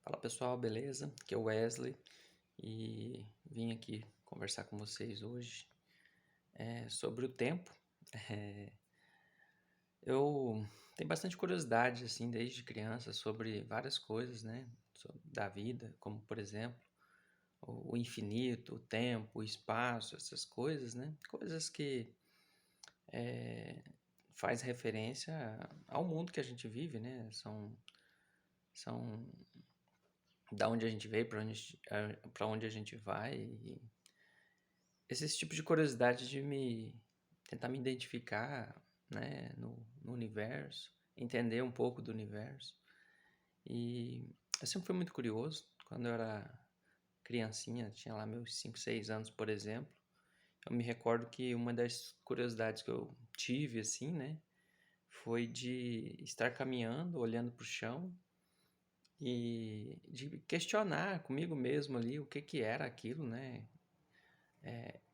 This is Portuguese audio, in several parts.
Fala pessoal, beleza? Aqui é o Wesley e vim aqui conversar com vocês hoje sobre o tempo. Eh, eu tenho bastante curiosidade, assim, desde criança sobre várias coisas, né? Da vida, como por exemplo o infinito, o tempo, o espaço, essas coisas, né? Coisas que faz referência ao mundo que a gente vive, né? São da onde a gente veio, para onde a gente vai. E esse tipo de curiosidade de tentar me identificar, né, no universo, entender um pouco do universo. E eu sempre fui muito curioso. Quando eu era criancinha, tinha lá meus 5 6 anos, por exemplo, eu me recordo que uma das curiosidades que eu tive, assim, né, foi de estar caminhando, olhando para o chão e de questionar comigo mesmo ali o que que era aquilo, né?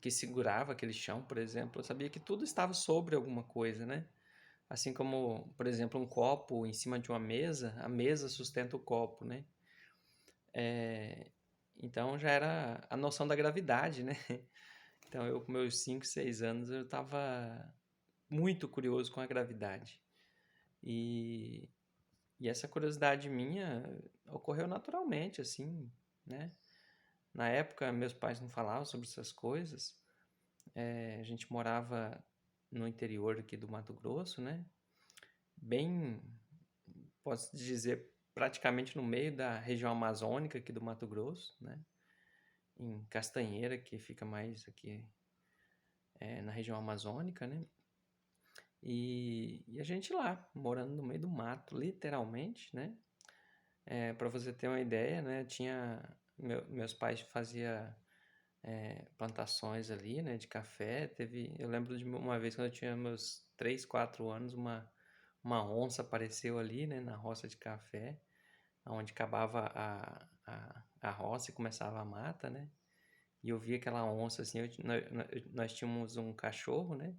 Que segurava aquele chão, por exemplo. Eu sabia que tudo estava sobre alguma coisa, né? Assim como, por exemplo, um copo em cima de uma mesa, a mesa sustenta o copo, né? Então já era a noção da gravidade, né? Então eu com meus 5 6 anos eu estava muito curioso com a gravidade. E, e essa curiosidade minha ocorreu naturalmente, assim, né? Na época meus pais não falavam sobre essas coisas. A gente morava no interior aqui do Mato Grosso, né? Bem, posso dizer, praticamente no meio da região amazônica aqui do Mato Grosso, né? Em Castanheira, que fica mais aqui na região amazônica, né? E a gente lá, morando no meio do mato, literalmente, né? Para você ter uma ideia, né? Meus pais faziam plantações ali, né, de café. Eu lembro de uma vez quando eu tinha meus 3 4 anos, uma onça apareceu ali, né, na roça de café, onde acabava a roça e começava a mata, né? E eu vi aquela onça assim, nós tínhamos um cachorro, né?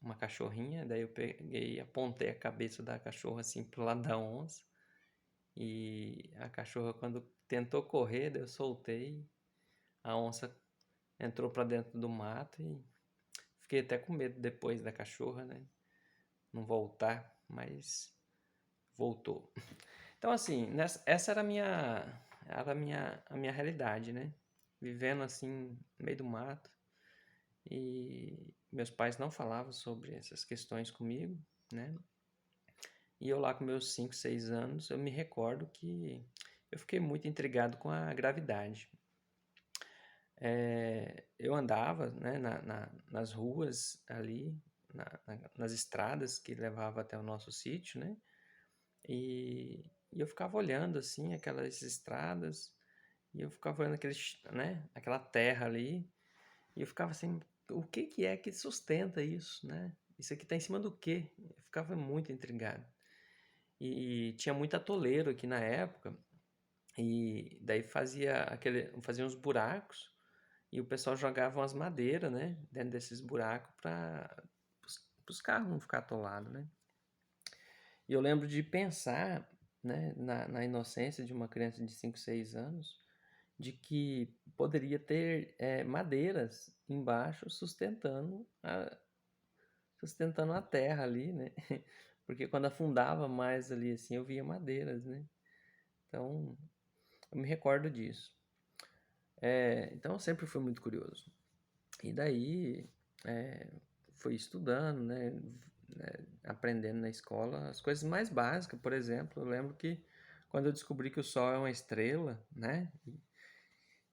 Uma cachorrinha, daí eu peguei e apontei a cabeça da cachorra assim pro lado da onça. E a cachorra, quando tentou correr, daí eu soltei, a onça entrou para dentro do mato e fiquei até com medo depois da cachorra, né? Não voltar, mas voltou. Então, assim, essa era a minha realidade, né? Vivendo assim, no meio do mato. E meus pais não falavam sobre essas questões comigo, né? E eu lá com meus 5 6 anos, eu me recordo que eu fiquei muito intrigado com a gravidade. Eu andava, né, nas ruas ali, nas estradas que levavam até o nosso sítio, né? E eu ficava olhando assim aquelas estradas, e eu ficava olhando né, aquela terra ali, e eu ficava assim, o que que é que sustenta isso, né? Isso aqui tá em cima do quê? Eu ficava muito intrigado. E tinha muito atoleiro aqui na época, e daí fazia uns buracos, e o pessoal jogava umas madeiras, né, dentro desses buracos para os carros não ficar atolados, né? E eu lembro de pensar, né, na inocência de uma criança de 5 6 anos, de que poderia ter madeiras embaixo sustentando a terra ali, né? Porque quando afundava mais ali assim, eu via madeiras, né? Então, eu me recordo disso. Então, eu sempre fui muito curioso. E daí, fui estudando, né, aprendendo na escola as coisas mais básicas. Por exemplo, eu lembro que quando eu descobri que o Sol é uma estrela, né,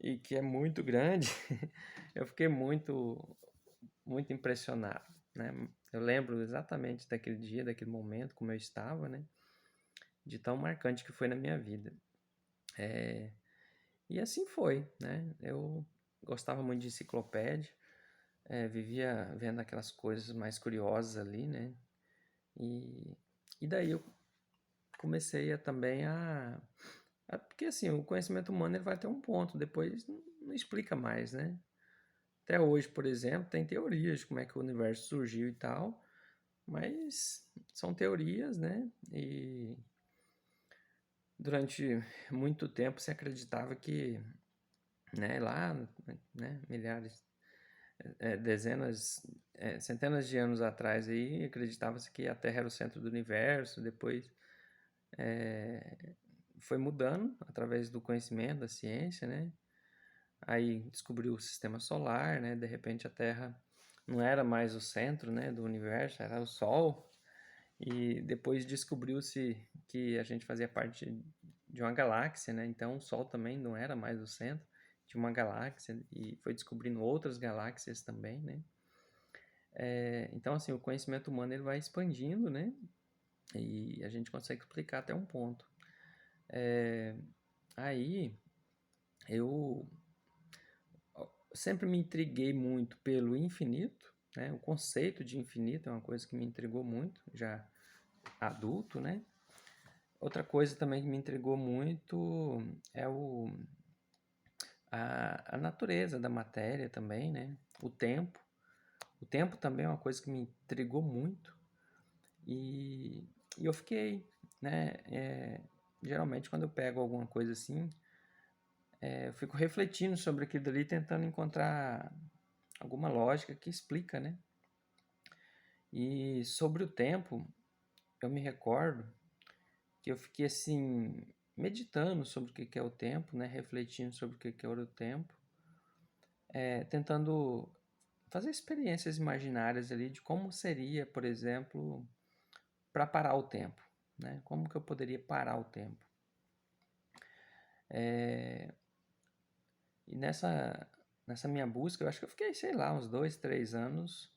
e que é muito grande, eu fiquei muito, muito impressionado, né? Eu lembro exatamente daquele dia, daquele momento, como eu estava, né, de tão marcante que foi na minha vida. E assim foi, né? Eu gostava muito de enciclopédia, vivia vendo aquelas coisas mais curiosas ali, né? E, e daí eu comecei também porque assim, o conhecimento humano ele vai ter um ponto, depois não explica mais, né? Até hoje, por exemplo, tem teorias de como é que o universo surgiu e tal, mas são teorias, né? durante muito tempo se acreditava que, né, lá, né, milhares, dezenas, centenas de anos atrás aí, acreditava-se que a Terra era o centro do universo, depois foi mudando através do conhecimento, da ciência, né? Aí descobriu o sistema solar, né? De repente a Terra não era mais o centro, né, do universo, era o Sol. E depois descobriu-se que a gente fazia parte de uma galáxia, né? Então o Sol também não era mais o centro de uma galáxia e foi descobrindo outras galáxias também, né? Então assim, o conhecimento humano ele vai expandindo, né? E a gente consegue explicar até um ponto. Aí eu sempre me intriguei muito pelo infinito, né? O conceito de infinito é uma coisa que me intrigou muito, já adulto, né? Outra coisa também que me intrigou muito é a natureza da matéria também, né? O tempo. O tempo também é uma coisa que me intrigou muito. E, e eu fiquei, né? Geralmente quando eu pego alguma coisa assim, eu fico refletindo sobre aquilo ali, tentando encontrar alguma lógica que explica, né? E sobre o tempo, eu me recordo que eu fiquei assim, meditando sobre o que é o tempo, né? Refletindo sobre o que é o tempo, tentando fazer experiências imaginárias ali de como seria, por exemplo, para parar o tempo, né? Como que eu poderia parar o tempo? E nessa minha busca, eu acho que eu fiquei, sei lá, uns 2, 3 anos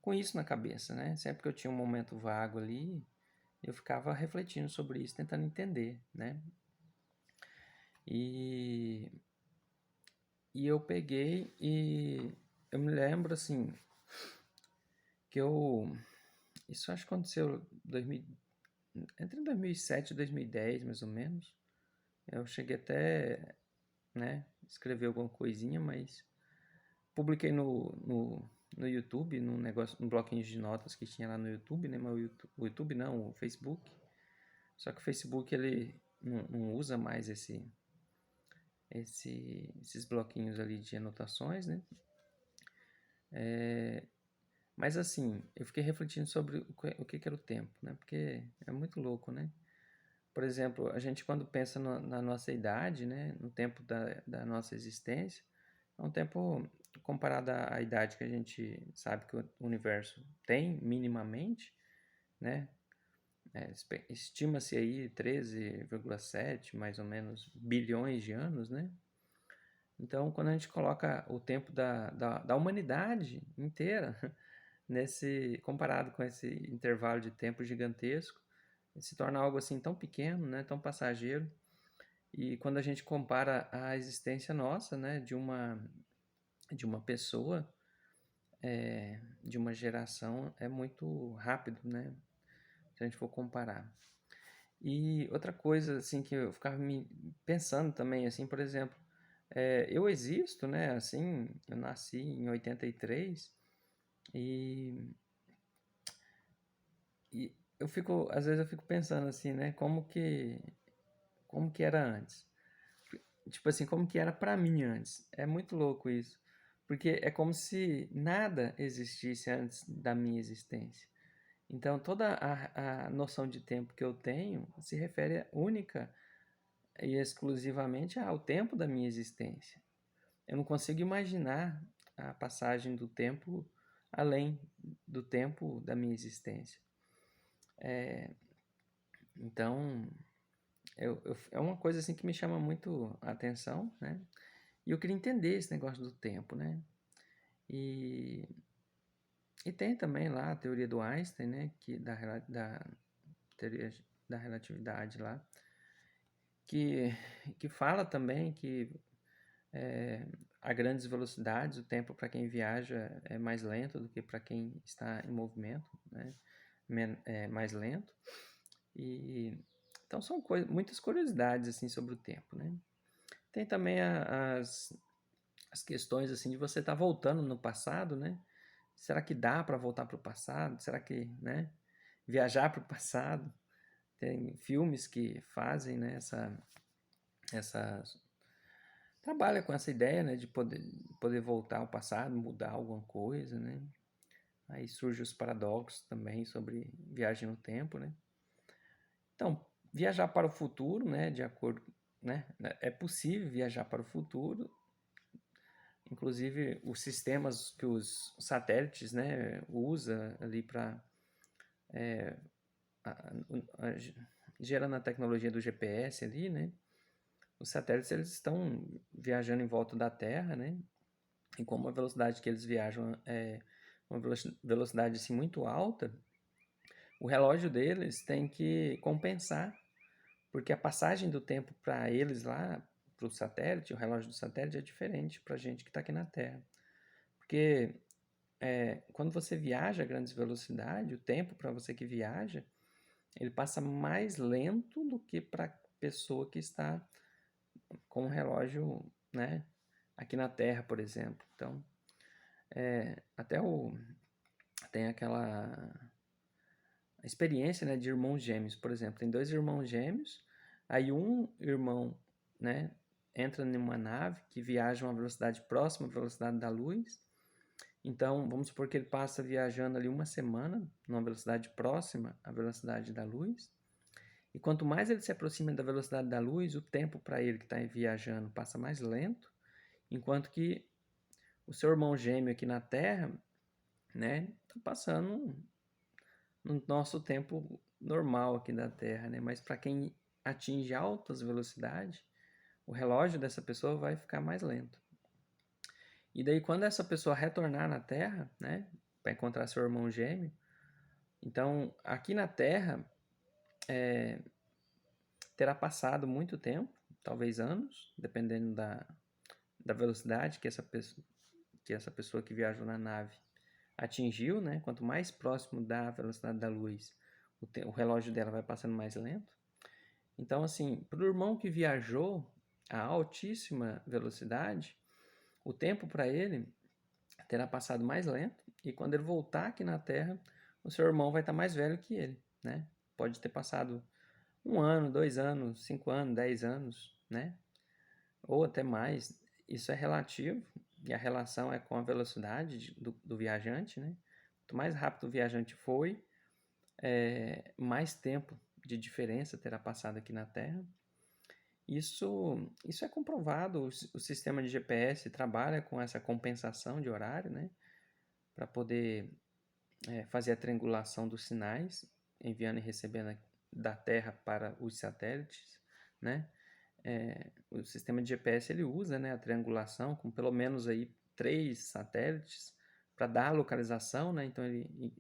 com isso na cabeça, né? Sempre que eu tinha um momento vago ali, eu ficava refletindo sobre isso, tentando entender, né? E, e eu peguei e eu me lembro assim que isso acho que aconteceu 2000, entre 2007 e 2010 mais ou menos. Eu cheguei até, né, escrever alguma coisinha, mas publiquei no YouTube, num negócio, num bloquinho de notas que tinha lá no YouTube, né? Mas o YouTube não, o Facebook. Só que o Facebook ele não usa mais esses bloquinhos ali de anotações, né? Mas assim, eu fiquei refletindo sobre o que era o tempo, né? Porque é muito louco, né? Por exemplo, a gente quando pensa na nossa idade, né? No tempo da nossa existência, é um tempo comparado à idade que a gente sabe que o universo tem minimamente, né? Estima-se aí 13,7 mais ou menos bilhões de anos, né? Então, quando a gente coloca o tempo da humanidade inteira comparado com esse intervalo de tempo gigantesco, se torna algo assim tão pequeno, né, tão passageiro. E quando a gente compara a existência nossa, né, de uma pessoa, de uma geração, é muito rápido, né, se a gente for comparar. E outra coisa assim que eu ficava me pensando também, assim, por exemplo, eu existo, né, assim, eu nasci em 83 e E às vezes eu fico pensando assim, né? Como que era antes? Tipo assim, como que era pra mim antes? É muito louco isso. Porque é como se nada existisse antes da minha existência. Então, toda a noção de tempo que eu tenho se refere única e exclusivamente ao tempo da minha existência. Eu não consigo imaginar a passagem do tempo além do tempo da minha existência. Então, é uma coisa assim que me chama muito a atenção, né? E eu queria entender esse negócio do tempo, né? E, e tem também lá a teoria do Einstein, né? Da teoria da relatividade lá, que, que fala também que a grandes velocidades o tempo para quem viaja é mais lento do que para quem está em movimento, né? É mais lento. E então são muitas curiosidades assim sobre o tempo, né? Tem também as questões assim de você estar voltando no passado, né? Será que dá para voltar para o passado? Será que, né? Viajar para o passado? Tem filmes que fazem, né, essa trabalha com essa ideia, né, de poder voltar ao passado, mudar alguma coisa, né? Aí surgem os paradoxos também sobre viagem no tempo, né? Então, viajar para o futuro, né, de acordo, né, é possível viajar para o futuro. Inclusive, os sistemas que os satélites, né, usa ali para gerando a tecnologia do GPS ali, né? Os satélites eles estão viajando em volta da Terra, né? E como a velocidade que eles viajam é uma velocidade assim muito alta, o relógio deles tem que compensar, porque a passagem do tempo para eles lá, para o satélite, o relógio do satélite é diferente para a gente que está aqui na Terra. Porque quando você viaja a grandes velocidades, o tempo para você que viaja, ele passa mais lento do que para a pessoa que está com o relógio, né, aqui na Terra, por exemplo. Então, até tem aquela experiência, né, de irmãos gêmeos, por exemplo. Tem dois irmãos gêmeos, aí um irmão, né, entra numa nave que viaja a uma velocidade próxima à velocidade da luz. Então, vamos supor que ele passa viajando ali uma semana, numa velocidade próxima à velocidade da luz. E quanto mais ele se aproxima da velocidade da luz, o tempo para ele que está viajando passa mais lento, enquanto que o seu irmão gêmeo aqui na Terra, né, está passando no nosso tempo normal aqui da Terra, né? Mas para quem atinge altas velocidades, o relógio dessa pessoa vai ficar mais lento. E daí quando essa pessoa retornar na Terra, né, para encontrar seu irmão gêmeo, então aqui na Terra terá passado muito tempo, talvez anos, dependendo da velocidade que essa pessoa que viajou na nave atingiu, né? Quanto mais próximo da velocidade da luz, o relógio dela vai passando mais lento. Então, assim, para o irmão que viajou a altíssima velocidade, o tempo para ele terá passado mais lento, e quando ele voltar aqui na Terra, o seu irmão vai estar mais velho que ele, né? Pode ter passado 1 ano, 2 anos, 5 anos, 10 anos, né? Ou até mais. Isso é relativo, e a relação é com a velocidade do viajante, né? Quanto mais rápido o viajante foi, mais tempo de diferença terá passado aqui na Terra. Isso é comprovado, o sistema de GPS trabalha com essa compensação de horário, né? Para poder fazer a triangulação dos sinais, enviando e recebendo da Terra para os satélites, né? O sistema de GPS ele usa, né, a triangulação com pelo menos aí 3 satélites para dar a localização, né? Então ele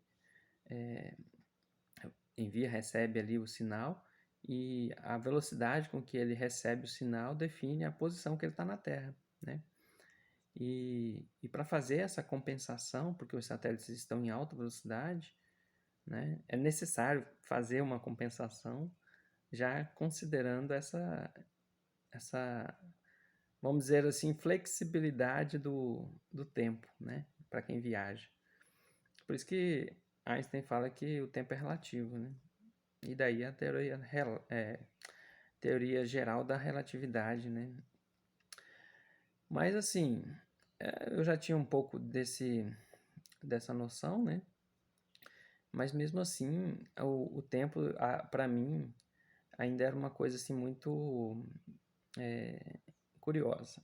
envia, recebe ali o sinal, e a velocidade com que ele recebe o sinal define a posição que ele está na Terra, né? E para fazer essa compensação, porque os satélites estão em alta velocidade, né, é necessário fazer uma compensação já considerando essa, vamos dizer assim, flexibilidade do tempo, né, para quem viaja. Por isso que Einstein fala que o tempo é relativo, né? E daí a teoria geral da relatividade, né? Mas assim, eu já tinha um pouco dessa noção, né? Mas mesmo assim, o tempo, para mim, ainda era uma coisa assim muito curiosa.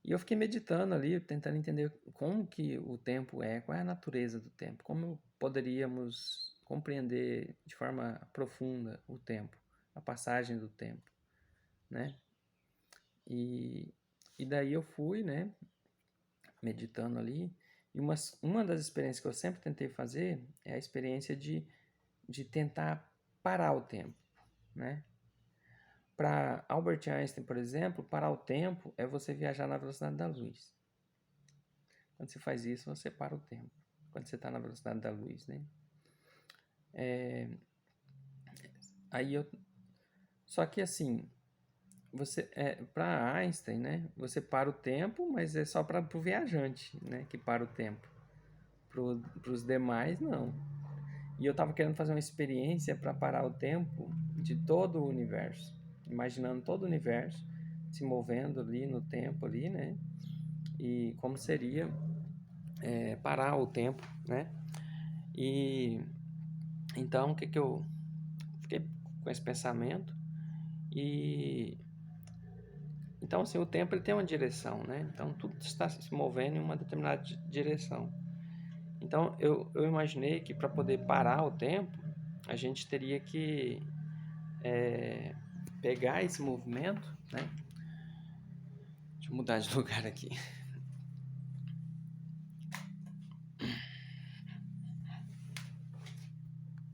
E eu fiquei meditando ali, tentando entender como que o tempo qual é a natureza do tempo, como poderíamos compreender de forma profunda o tempo, a passagem do tempo, né? E, e daí eu fui, né, meditando ali, e uma das experiências que eu sempre tentei fazer é a experiência de tentar parar o tempo, né? Para Albert Einstein, por exemplo, parar o tempo é você viajar na velocidade da luz. Quando você faz isso, você para o tempo. Quando você está na velocidade da luz, né? Aí eu, só que assim, para Einstein, né? Você para o tempo, mas é só para o viajante, né? Que para o tempo. Para os demais, não. E eu estava querendo fazer uma experiência para parar o tempo de todo o universo, imaginando todo o universo se movendo ali no tempo ali, né? E como seria parar o tempo, né? E então o que que eu fiquei com esse pensamento e então assim o tempo ele tem uma direção, né? Então tudo está se movendo em uma determinada direção. Então eu imaginei que para poder parar o tempo a gente teria que pegar esse movimento, né? Deixa eu mudar de lugar aqui.